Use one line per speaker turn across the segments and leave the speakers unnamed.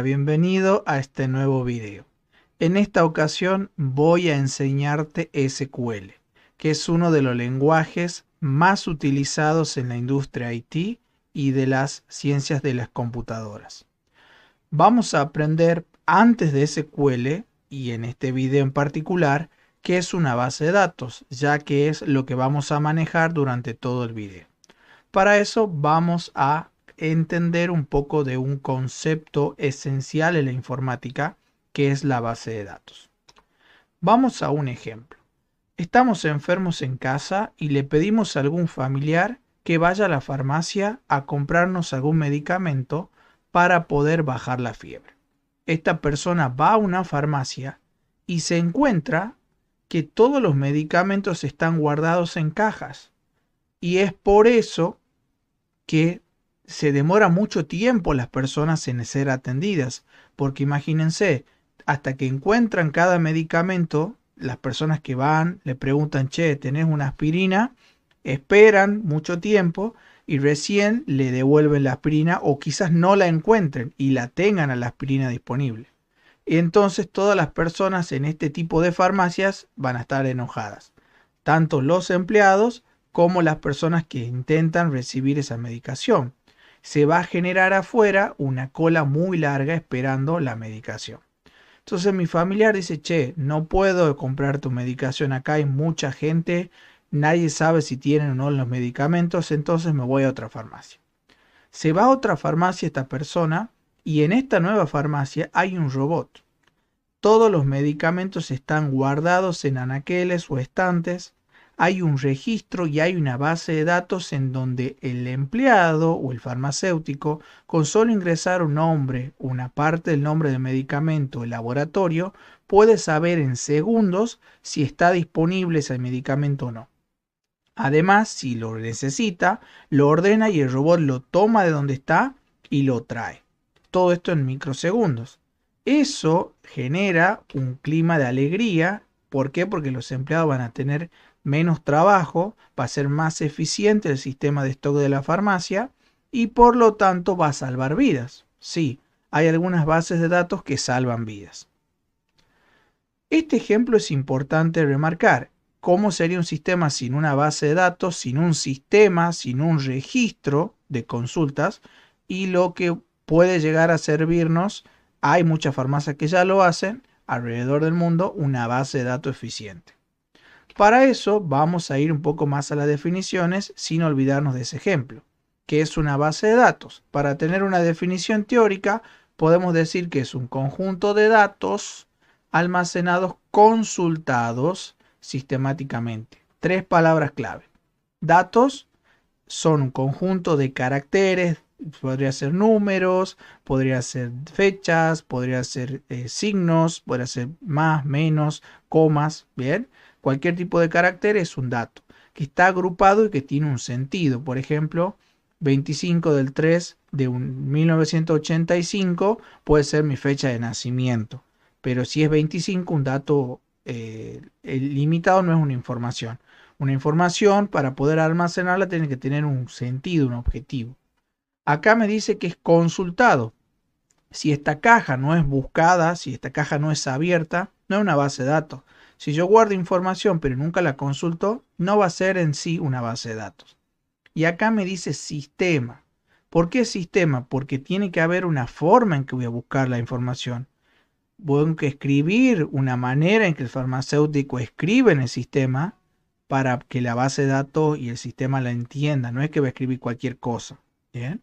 bienvenido a este nuevo video. En esta ocasión voy a enseñarte SQL, que es uno de los lenguajes más utilizados en la industria IT y de las ciencias de las computadoras. Vamos a aprender antes de SQL, y en este video en particular, qué es una base de datos, ya que es lo que vamos a manejar durante todo el video. Para eso vamos a entender un poco de un concepto esencial en la informática, que es la base de datos. Vamos a un ejemplo. Estamos enfermos en casa y le pedimos a algún familiar que vaya a la farmacia a comprarnos algún medicamento para poder bajar la fiebre. Esta persona va a una farmacia y se encuentra que todos los medicamentos están guardados en cajas. Y es por eso que se demora mucho tiempo las personas en ser atendidas, porque imagínense, hasta que encuentran cada medicamento, las personas que van le preguntan, che, ¿tenés una aspirina? Esperan mucho tiempo y recién le devuelven la aspirina, o quizás no la encuentren y la tengan a la aspirina disponible. Y entonces todas las personas en este tipo de farmacias van a estar enojadas, tanto los empleados como las personas que intentan recibir esa medicación. Se va a generar afuera una cola muy larga esperando la medicación. Entonces mi familiar dice, che, no puedo comprar tu medicación acá, hay mucha gente, nadie sabe si tienen o no los medicamentos, entonces me voy a otra farmacia. Se va a otra farmacia esta persona y en esta nueva farmacia hay un robot. Todos los medicamentos están guardados en anaqueles o estantes. Hay un registro y hay una base de datos en donde el empleado o el farmacéutico, con solo ingresar un nombre, una parte del nombre del medicamento, el laboratorio, puede saber en segundos si está disponible ese medicamento o no. Además, si lo necesita, lo ordena y el robot lo toma de donde está y lo trae. Todo esto en microsegundos. Eso genera un clima de alegría. ¿Por qué? Porque los empleados van a tener menos trabajo, va a ser más eficiente el sistema de stock de la farmacia y por lo tanto va a salvar vidas. Sí, hay algunas bases de datos que salvan vidas. Este ejemplo es importante remarcar. ¿Cómo sería un sistema sin una base de datos, sin un sistema, sin un registro de consultas? Y lo que puede llegar a servirnos, hay muchas farmacias que ya lo hacen alrededor del mundo, una base de datos eficiente. Para eso vamos a ir un poco más a las definiciones sin olvidarnos de ese ejemplo. ¿Qué es una base de datos? Para tener una definición teórica podemos decir que es un conjunto de datos almacenados, consultados sistemáticamente. Tres palabras clave. Datos son un conjunto de caracteres, podría ser números, podría ser fechas, podría ser signos, podría ser más, menos, comas, ¿bien? Cualquier tipo de carácter es un dato que está agrupado y que tiene un sentido. Por ejemplo, 25 del 3 de 1985 puede ser mi fecha de nacimiento. Pero si es 25, un dato limitado no es una información. Una información, para poder almacenarla, tiene que tener un sentido, un objetivo. Acá me dice que es consultado. Si esta caja no es buscada, si esta caja no es abierta, no es una base de datos. Si yo guardo información pero nunca la consulto, no va a ser en sí una base de datos. Y acá me dice sistema. ¿Por qué sistema? Porque tiene que haber una forma en que voy a buscar la información. Tengo que escribir una manera en que el farmacéutico escribe en el sistema para que la base de datos y el sistema la entienda. No es que va a escribir cualquier cosa. ¿Bien?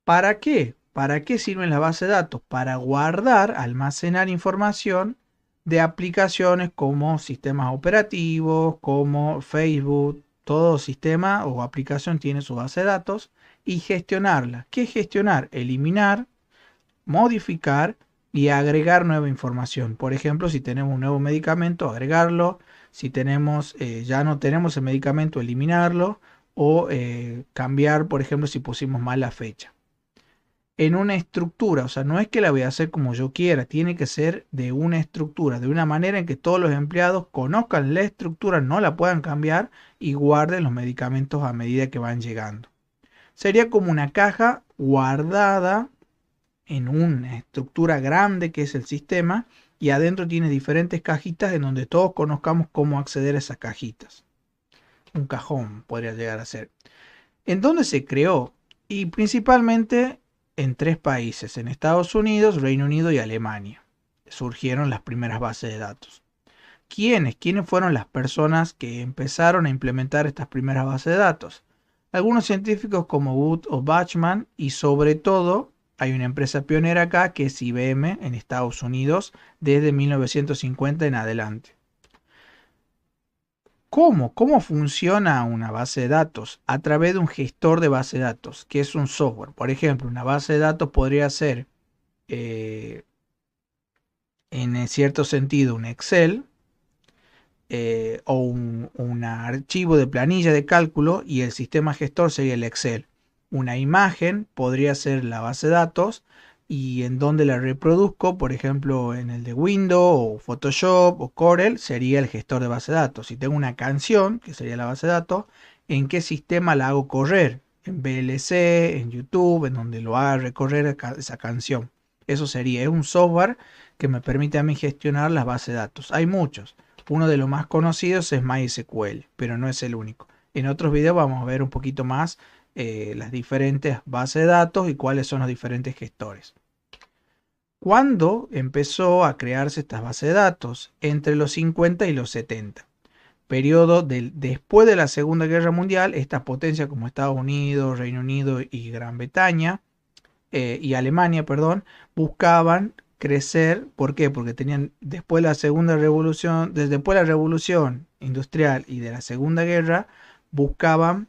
¿Para qué? ¿Para qué sirven las bases de datos? Para guardar, almacenar información de aplicaciones como sistemas operativos, como Facebook. Todo sistema o aplicación tiene su base de datos y gestionarla. ¿Qué es gestionar? Eliminar, modificar y agregar nueva información. Por ejemplo, si tenemos un nuevo medicamento, agregarlo. Si tenemos, ya no tenemos el medicamento, eliminarlo. O cambiar, por ejemplo, si pusimos mal la fecha. En una estructura, o sea, no es que la voy a hacer como yo quiera, tiene que ser de una estructura, de una manera en que todos los empleados conozcan la estructura, no la puedan cambiar y guarden los medicamentos a medida que van llegando. Sería como una caja guardada en una estructura grande que es el sistema, y adentro tiene diferentes cajitas en donde todos conozcamos cómo acceder a esas cajitas. Un cajón podría llegar a ser. ¿En dónde se creó? Y principalmente en tres países, en Estados Unidos, Reino Unido y Alemania. Surgieron las primeras bases de datos. ¿Quiénes? ¿Quiénes fueron las personas que empezaron a implementar estas primeras bases de datos? Algunos científicos como Wood o Bachman, y sobre todo hay una empresa pionera acá que es IBM en Estados Unidos desde 1950 en adelante. ¿Cómo? ¿Cómo funciona una base de datos? A través de un gestor de base de datos, que es un software. Por ejemplo, una base de datos podría ser, en cierto sentido, un Excel, o un archivo de planilla de cálculo, y el sistema gestor sería el Excel. Una imagen podría ser la base de datos, y en donde la reproduzco, por ejemplo, en el de Windows o Photoshop o Corel, sería el gestor de base de datos. Si tengo una canción, que sería la base de datos, ¿en qué sistema la hago correr? En VLC, en YouTube, en donde lo haga recorrer esa canción. Eso sería, es un software que me permite a mí gestionar las bases de datos. Hay muchos. Uno de los más conocidos es MySQL, pero no es el único. En otros videos vamos a ver un poquito más las diferentes bases de datos y cuáles son los diferentes gestores. ¿Cuándo empezó a crearse estas bases de datos? Entre los 50 y los 70. Periodo después de la Segunda Guerra Mundial, estas potencias como Estados Unidos, Reino Unido y Gran Bretaña, y Alemania, perdón, buscaban crecer. ¿Por qué? Porque tenían, después de la segunda revolución, después de la revolución industrial y de la Segunda Guerra, buscaban,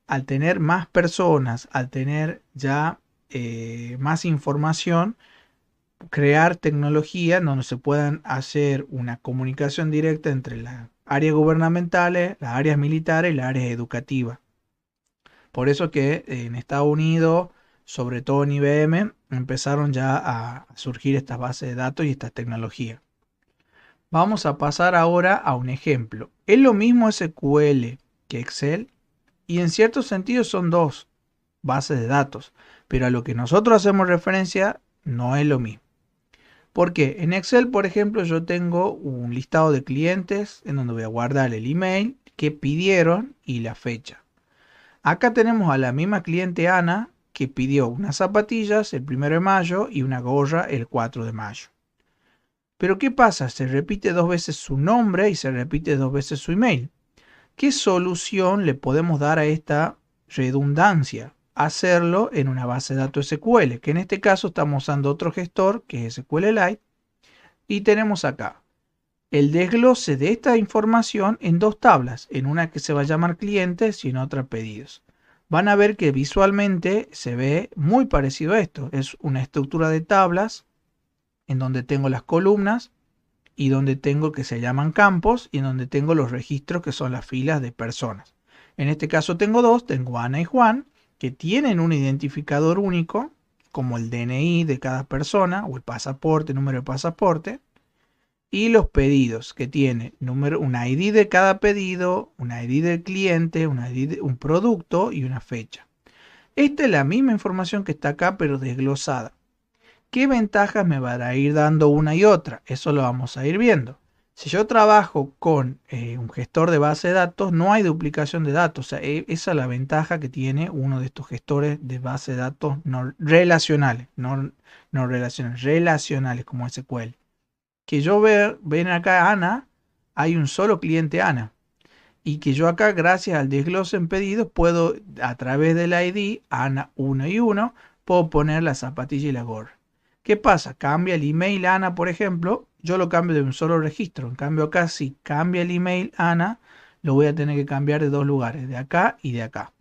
al tener más personas, al tener ya más información, crear tecnología donde se puedan hacer una comunicación directa entre las áreas gubernamentales, las áreas militares y las áreas educativas. Por eso que en Estados Unidos, sobre todo en IBM, empezaron ya a surgir estas bases de datos y estas tecnologías. Vamos a pasar ahora a un ejemplo. Es lo mismo SQL que Excel, y en cierto sentido son dos bases de datos, pero a lo que nosotros hacemos referencia no es lo mismo. ¿Por qué? En Excel, por ejemplo, yo tengo un listado de clientes en donde voy a guardar el email que pidieron y la fecha. Acá tenemos a la misma cliente Ana, que pidió unas zapatillas el 1 de mayo y una gorra el 4 de mayo. Pero ¿qué pasa? Se repite dos veces su nombre y se repite dos veces su email. ¿Qué solución le podemos dar a esta redundancia? Hacerlo en una base de datos SQL, que en este caso estamos usando otro gestor que es SQLite, y tenemos acá el desglose de esta información en dos tablas, en una que se va a llamar clientes y en otra pedidos. Van a ver que visualmente se ve muy parecido a esto. Es una estructura de tablas en donde tengo las columnas y donde tengo que se llaman campos y en donde tengo los registros que son las filas de personas. En este caso tengo dos, tengo Ana y Juan, que tienen un identificador único, como el DNI de cada persona o el pasaporte, número de pasaporte, y los pedidos, que tiene un ID de cada pedido, un ID del cliente, un producto y una fecha. Esta es la misma información que está acá, pero desglosada. ¿Qué ventajas me van a ir dando una y otra? Eso lo vamos a ir viendo. Si yo trabajo con un gestor de base de datos, no hay duplicación de datos. O sea, esa es la ventaja que tiene uno de estos gestores de base de datos no relacionales, no relacionales, relacionales como SQL. Que yo ven acá Ana, hay un solo cliente Ana. Y que yo acá, gracias al desglose en pedidos, puedo, a través del ID, Ana 1 y 1, puedo poner la zapatilla y la gorra. ¿Qué pasa? Cambia el email Ana, por ejemplo, yo lo cambio de un solo registro. En cambio acá, si cambia el email Ana, lo voy a tener que cambiar de dos lugares, de acá y de acá.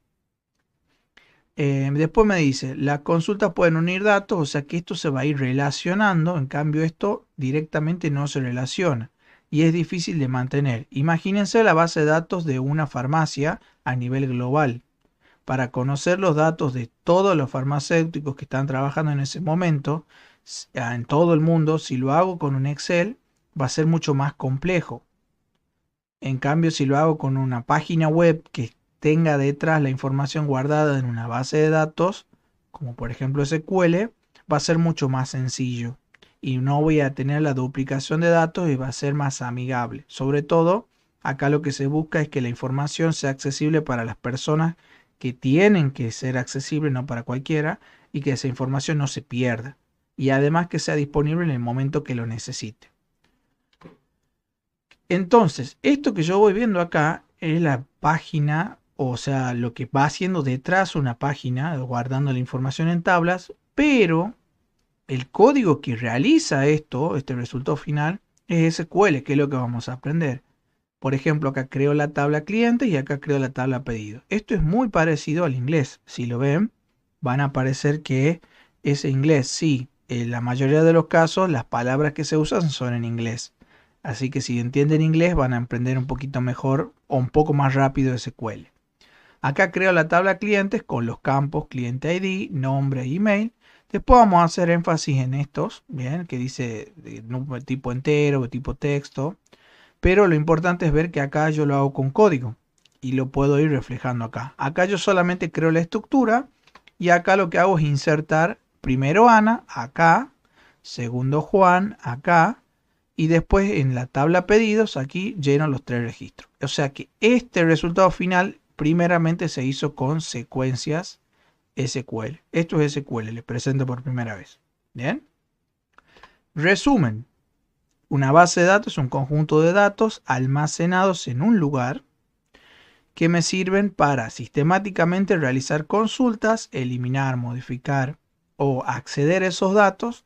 Después me dice, las consultas pueden unir datos, o sea que esto se va a ir relacionando. En cambio esto directamente no se relaciona y es difícil de mantener. Imagínense la base de datos de una farmacia a nivel global. Para conocer los datos de todos los farmacéuticos que están trabajando en ese momento, en todo el mundo, si lo hago con un Excel, va a ser mucho más complejo. En cambio, si lo hago con una página web que tenga detrás la información guardada en una base de datos, como por ejemplo SQL, va a ser mucho más sencillo y no voy a tener la duplicación de datos y va a ser más amigable. Sobre todo, acá lo que se busca es que la información sea accesible para las personas que tienen que ser accesible, no para cualquiera, y que esa información no se pierda. Y además que sea disponible en el momento que lo necesite. Entonces, esto que yo voy viendo acá es la página, o sea, lo que va haciendo detrás una página, guardando la información en tablas, pero el código que realiza esto, este resultado final, es SQL, que es lo que vamos a aprender. Por ejemplo, acá creo la tabla cliente y acá creo la tabla pedido. Esto es muy parecido al inglés. Si lo ven, van a aparecer que es inglés. Sí, en la mayoría de los casos las palabras que se usan son en inglés. Así que si entienden inglés van a aprender un poquito mejor o un poco más rápido SQL. Acá creo la tabla clientes con los campos cliente ID, nombre e email. Después vamos a hacer énfasis en estos, bien, que dice de tipo entero o tipo texto. Pero lo importante es ver que acá yo lo hago con código y lo puedo ir reflejando acá. Acá yo solamente creo la estructura y acá lo que hago es insertar primero Ana acá, segundo Juan acá y después en la tabla pedidos aquí lleno los 3 registros. O sea que este resultado final primeramente se hizo con secuencias SQL. Esto es SQL, les presento por primera vez. Bien. Resumen. Una base de datos es un conjunto de datos almacenados en un lugar que me sirven para sistemáticamente realizar consultas, eliminar, modificar o acceder a esos datos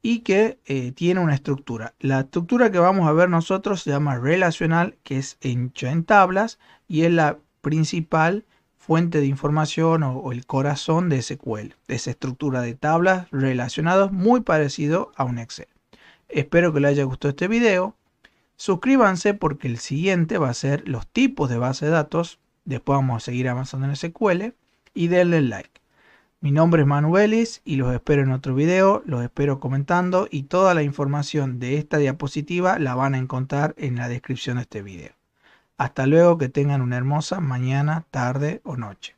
y que tiene una estructura. La estructura que vamos a ver nosotros se llama relacional, que es hecha en tablas y es la principal fuente de información o el corazón de SQL, de esa estructura de tablas relacionadas muy parecido a un Excel. Espero que les haya gustado este video. Suscríbanse porque el siguiente va a ser los tipos de base de datos. Después vamos a seguir avanzando en SQL. Y denle like. Mi nombre es Manuelis y los espero en otro video. Los espero comentando y toda la información de esta diapositiva la van a encontrar en la descripción de este video. Hasta luego, que tengan una hermosa mañana, tarde o noche.